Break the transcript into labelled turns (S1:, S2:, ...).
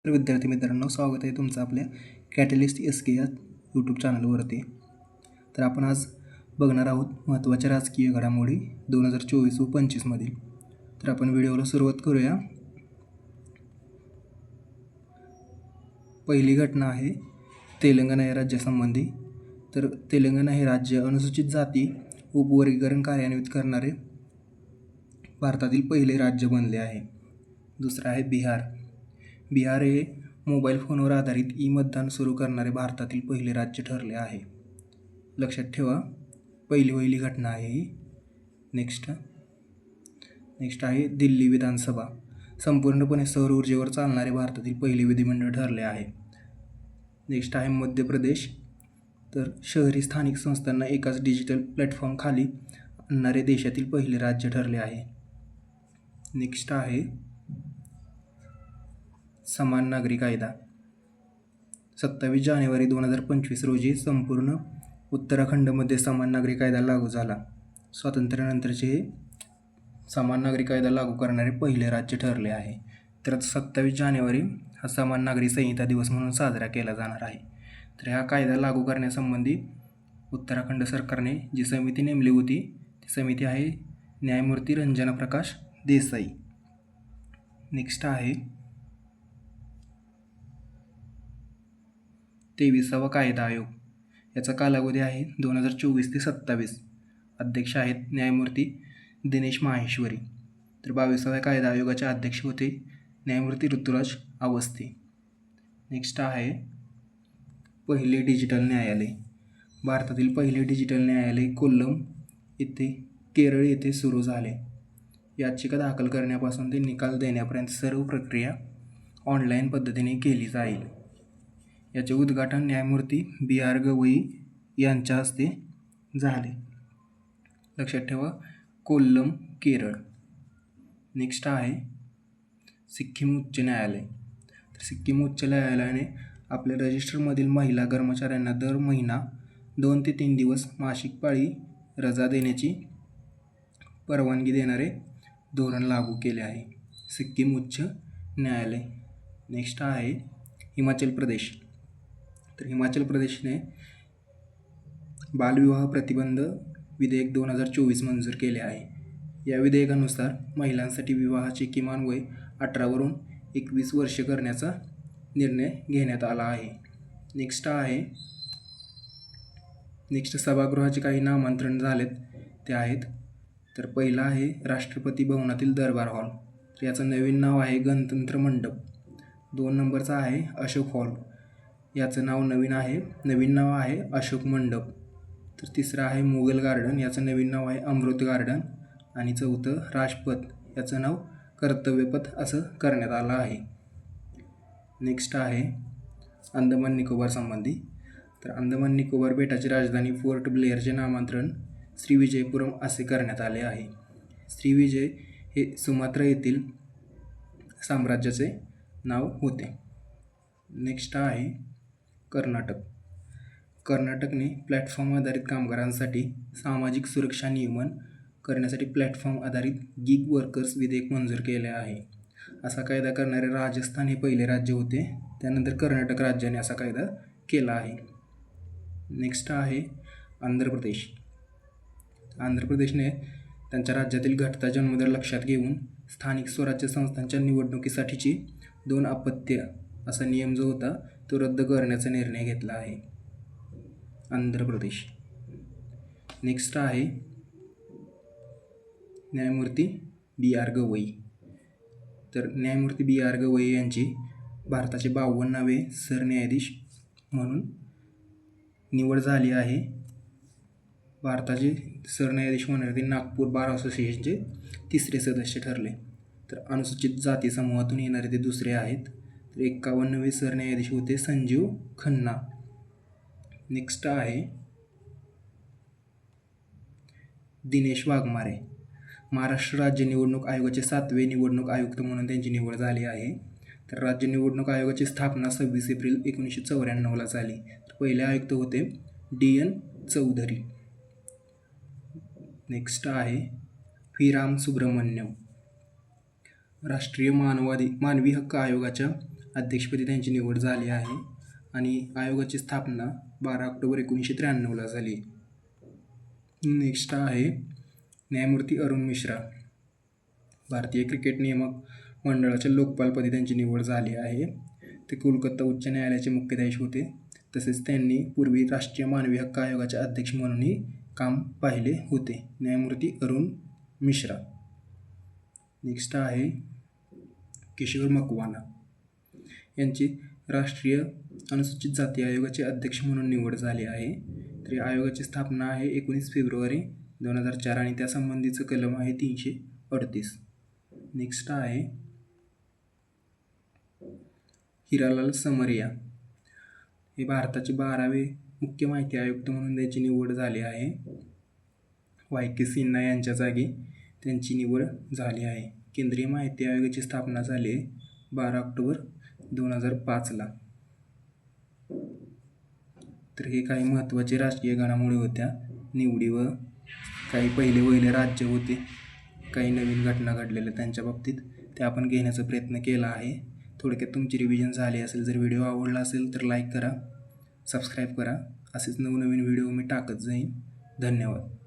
S1: तर विद्यार्थी मित्रांनो, स्वागत आहे तुमचं आपल्या कॅटलिस्ट SK या यूट्यूब चॅनलवरती. तर आपण आज बघणार आहोत महत्त्वाच्या राजकीय घडामोडी 2024 व 25 मधील. तर आपण व्हिडिओला सुरुवात करूया. पहिली घटना आहे तेलंगणा या राज्यासंबंधी. तर तेलंगणा हे राज्य अनुसूचित जाती उपवर्गीकरण कार्यान्वित करणारे भारतातील पहिले राज्य बनले आहे. दुसरं आहे बिहार. बिहार हे मोबाईल फोनवर आधारित मतदान सुरू करणारे भारतातील पहिले राज्य ठरले आहे. लक्षात ठेवा, पहिली घटना आहे ही. नेक्स्ट आहे दिल्ली विधानसभा. संपूर्णपणे सौर ऊर्जेवर चालणारे भारतातील पहिले विधिमंडळ ठरले आहे. नेक्स्ट आहे मध्य प्रदेश. तर शहरी स्थानिक संस्थांना एकाच डिजिटल प्लॅटफॉर्म खाली आणणारे देशातील पहिले राज्य ठरले आहे. नेक्स्ट आहे समान नागरी कायदा. 27 जानेवारी 2025 रोजी संपूर्ण उत्तराखंडमध्ये समान नागरी कायदा लागू झाला. स्वातंत्र्यानंतरचे हे समान नागरी कायदा लागू करणारे पहिले राज्य ठरले आहे. तर 27 जानेवारी हा समान नागरी संहिता दिवस म्हणून साजरा केला जाणार आहे. तर हा कायदा लागू करण्यासंबंधी उत्तराखंड सरकारने जी समिती नेमली होती ती समिती आहे न्यायमूर्ती रंजना प्रकाश देसाई. नेक्स्ट आहे 23वा कायदा आयोग. याचा कालावधी आहे 2024 ते 27. अध्यक्ष आहेत न्यायमूर्ती दिनेश माहेश्वरी. तर 22व्या कायदा आयोगाचे अध्यक्ष होते न्यायमूर्ती ऋतुराज अवस्थी. नेक्स्ट आहे पहिले डिजिटल न्यायालय. भारतातील पहिले डिजिटल न्यायालय कोल्लम येथे केरळ येथे सुरू झाले. याचिका दाखल करण्यापासून ते निकाल देण्यापर्यंत सर्व प्रक्रिया ऑनलाईन पद्धतीने केली जाईल. याचे उद्घाटन न्यायमूर्ती BR गवई यांच्या हस्ते झाले. लक्षात ठेवा, कोल्लम केरळ. नेक्स्ट आहे सिक्कीम उच्च न्यायालय. तर सिक्कीम उच्च न्यायालयाने आपल्या रजिस्टरमधील महिला कर्मचाऱ्यांना दर महिना 2 ते 3 दिवस मासिक पाळी रजा देण्याची परवानगी देणारे धोरण लागू केले आहे. सिक्कीम उच्च न्यायालय. नेक्स्ट आहे हिमाचल प्रदेश. तर हिमाचल प्रदेशने बालविवाह प्रतिबंध विधेयक 2024 मंजूर केले आहे. या विधेयकानुसार महिलांसाठी विवाहाचे किमान वय 18 वरून 21 वर्ष करण्याचा निर्णय घेण्यात आला आहे. नेक्स्ट सभागृहाचे काही नामांतरण झालेत ते आहेत. तर पहिला आहे राष्ट्रपती भवनातील दरबार हॉल. तर याचं नवीन नाव आहे गणतंत्र मंडप. 2 नंबरचा आहे अशोक हॉल. याचं नवीन नाव आहे अशोक मंडप. तर तिसरं आहे मुघल गार्डन. याचं नवीन नाव आहे अमृत गार्डन. आणि चौथं राजपथ. याचं नाव कर्तव्यपथ असं करण्यात आलं आहे. नेक्स्ट आहे अंदमान निकोबार संबंधी. तर अंदमान निकोबार बेटाची राजधानी पोर्ट ब्लेअरचे नामांतरण श्रीविजयपुरम असे करण्यात आले आहे. श्रीविजय हे सुमात्रा येथील साम्राज्याचे नाव होते. नेक्स्ट आहे कर्नाटक. कर्नाटकने प्लॅटफॉर्म आधारित कामगारांसाठी सामाजिक सुरक्षा नियमन करण्यासाठी प्लॅटफॉर्म आधारित गिग वर्कर्स विधेयक मंजूर केले आहे. असा कायदा करणारे राजस्थान हे पहिले राज्य होते. त्यानंतर कर्नाटक राज्याने असा कायदा केला आहे. नेक्स्ट आहे आंध्र प्रदेश. आंध्र प्रदेशने त्यांच्या राज्यातील घटता जन्मदर लक्षात घेऊन स्थानिक स्वराज्य संस्थांच्या निवडणुकीसाठीची 2 अपत्य असा नियम जो होता तो रद्द करण्याचा निर्णय घेतला आहे आंध्र प्रदेश. नेक्स्ट आहे न्यायमूर्ती BR गवई. तर न्यायमूर्ती BR गवई यांची भारताचे 52वे सरन्यायाधीश म्हणून निवड झाली आहे. भारताचे सरन्यायाधीश होणारे ते नागपूर बार असोसिएशनचे 3रे सदस्य ठरले. तर अनुसूचित जाती समूहातून येणारे ते 2रे आहेत. तर 51वे सरन्यायाधीश होते संजीव खन्ना. नेक्स्ट आहे दिनेश वाघमारे. महाराष्ट्र राज्य निवडणूक आयोगाचे 7वे निवडणूक आयुक्त म्हणून त्यांची निवड झाली आहे. तर राज्य निवडणूक आयोगाची स्थापना 26 एप्रिल 1994ला झाली. तर पहिले आयुक्त होते DN चौधरी. नेक्स्ट आहे व्ही राम सुब्रमण्यम. राष्ट्रीय मानवी हक्क आयोगाच्या अध्यक्षपदी त्यांची निवड झाली आहे आणि आयोगाची स्थापना 12 ऑक्टोबर 1993ला झाली. नेक्स्ट आहे न्यायमूर्ती अरुण मिश्रा. भारतीय क्रिकेट नियामक मंडळाच्या लोकपालपदी त्यांची निवड झाली आहे. ते कोलकाता उच्च न्यायालयाचे मुख्याधीश होते. तसेच त्यांनी पूर्वी राष्ट्रीय मानवी हक्क आयोगाचे अध्यक्ष म्हणूनही काम पाहिले होते. न्यायमूर्ती अरुण मिश्रा. नेक्स्ट आहे किशोर मकवाना. यांची राष्ट्रीय अनुसूचित जाती आयोगाचे अध्यक्ष म्हणून निवड झाली आहे. तर आयोगाची स्थापना आहे 19 फेब्रुवारी 2004 आणि त्यासंबंधीचं कलम आहे 338. नेक्स्ट आहे हिरालाल समरिया. हे भारताचे 12वे मुख्य माहिती आयुक्त म्हणून त्याची निवड झाली आहे. वाय.के. सिन्हा यांच्या जागी त्यांची निवड झाली आहे. केंद्रीय माहिती आयोगाची स्थापना झाली आहे 12 ऑक्टोबर 2005ला. तर हे काही महत्त्वाचे राजकीय घडामोडी होत्या, निवडी व काही पहिले राज्य होते, काही नवीन घटना घडलेल्या त्यांच्या बाबतीत ते आपण घेण्याचा प्रयत्न केला आहे. थोडक्यात तुमची रिव्हिजन झाली असेल. जर व्हिडिओ आवडला असेल तर लाईक करा, सबस्क्राईब करा. असेच नवनवीन व्हिडिओ मी टाकत जाईन. धन्यवाद.